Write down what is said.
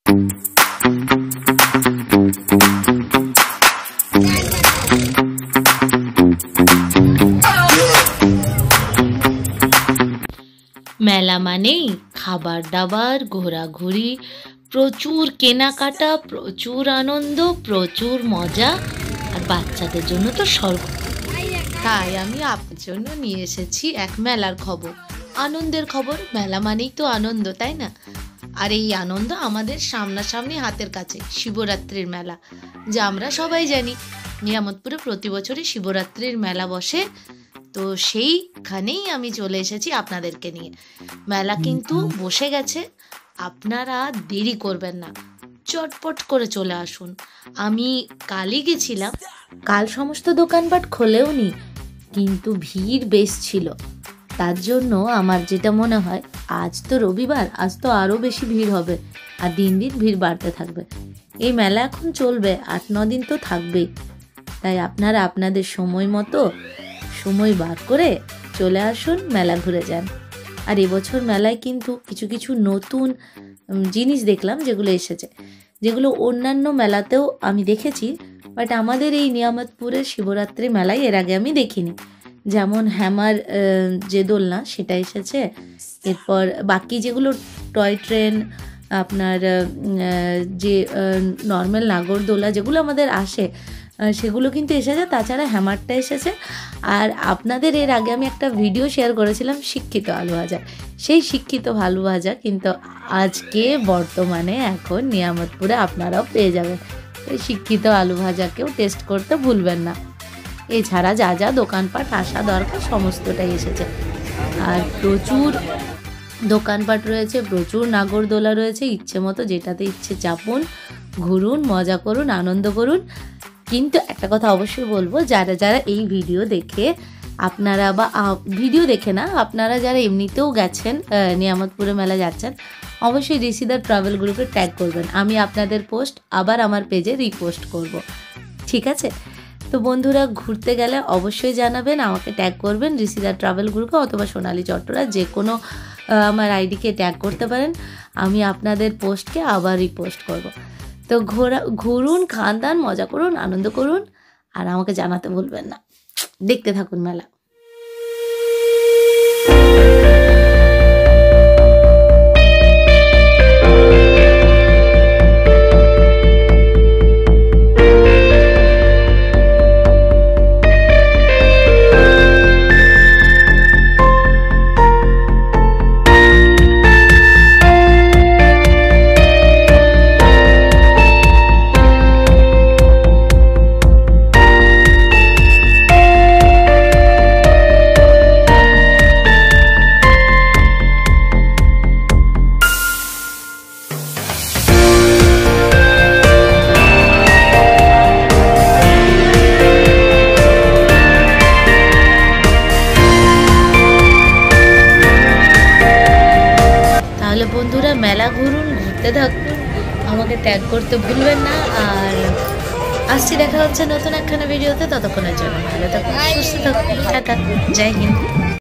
মেলা মানেই খাবার দাবার, ঘোরাঘুরি, প্রচুর কেনাকাটা, প্রচুর আনন্দ, প্রচুর মজা, আর বাচ্চাদের জন্য তো স্বর্গ। তাই আমি আপনার জন্য নিয়ে এসেছি এক মেলার খবর, আনন্দের খবর। মেলা মানেই তো আনন্দ, তাই না? আর এই আনন্দ আমাদের সামনাসামনি হাতের কাছে, শিবরাত্রির মেলা, যা আমরা সবাই জানি। নিয়ামতপুরে প্রতি বছরই শিবরাত্রির মেলা বসে, তো সেইখানেই আমি চলে এসেছি আপনাদেরকে নিয়ে। মেলা কিন্তু বসে গেছে, আপনারা দেরি করবেন না, চটপট করে চলে আসুন। আমি কালই গেছিলাম, কাল সমস্ত দোকানপাট খোলেও নি, কিন্তু ভিড় বেশ ছিল। তার জন্য আমার যেটা মনে হয়, আজ তো রবিবার, আজ তো আরও বেশি ভিড় হবে, আর দিন দিন ভিড় বাড়তে থাকবে। এই মেলা এখন চলবে 8-9 দিন তো থাকবেই। তাই আপনারা আপনাদের সময় মতো সময় বার করে চলে আসুন, মেলা ঘুরে যান। আর এবছর মেলায় কিন্তু কিছু কিছু নতুন জিনিস দেখলাম, যেগুলো এসেছে, যেগুলো অন্যান্য মেলাতেও আমি দেখেছি, বাট আমাদের এই নিয়ামতপুরের শিবরাত্রি মেলায় এর আগে আমি দেখিনি। যেমন হ্যামার যে দোলনা, সেটা এসেছে। এরপর বাকি যেগুলো টয় ট্রেন, আপনার যে নর্মাল নাগরদোলা যেগুলো আমাদের আসে, সেগুলো কিন্তু এসেছে। তাছাড়া হ্যামারটা এসেছে। আর আপনাদের এর আগে আমি একটা ভিডিও শেয়ার করেছিলাম শিক্ষিত আলু ভাজা, সেই শিক্ষিত আলু ভাজা কিন্তু আজকে বর্তমানে এখন নিয়ামতপুরে আপনারাও পেয়ে যাবেন। এই শিক্ষিত আলু ভাজাকেও টেস্ট করতে ভুলবেন না। এছাড়া যা যা দোকানপাট আসা দরকার সমস্তটাই এসেছে। আর প্রচুর দোকানপাট রয়েছে, প্রচুর নাগরদোলা রয়েছে, ইচ্ছে মতো যেটাতে ইচ্ছে চাপুন, ঘুরুন, মজা করুন, আনন্দ করুন। কিন্তু একটা কথা অবশ্যই বলবো, যারা যারা এই ভিডিও দেখে, আপনারা বা ভিডিও দেখে না, আপনারা যারা এমনিতেও গেছেন, নিয়ামতপুরে মেলা যাচ্ছেন, অবশ্যই ঋষিদার ট্রাভেল গ্রুপে ট্যাগ করবেন। আমি আপনাদের পোস্ট আবার আমার পেজে রিপোস্ট করব, ঠিক আছে? তো বন্ধুরা, ঘুরতে গেলে অবশ্যই জানাবেন, আমাকে ট্যাগ করবেন ঋষিদার ট্রাভেল গ্রুপে, অথবা সোনালী চট্টরা, যে কোনো আমার আইডিকে ট্যাগ করতে পারেন। আমি আপনাদের পোস্টকে আবার রিপোস্ট করব। তো ঘুরুন, খান দান, মজা করুন, আনন্দ করুন, আর আমাকে জানাতে ভুলবেন না। দেখতে থাকুন মেলা। বন্ধুরা, মেলা ঘুরুন, ঘুরতে থাকুন, আমাকে ট্যাগ করতে ভুলবেন না। আর আসছি, দেখা হচ্ছে নতুন একখানা ভিডিওতে। ততক্ষণের জন্য ভালো থাকুন, সুস্থ থাকুন, টাটা, জয় হিন্দ।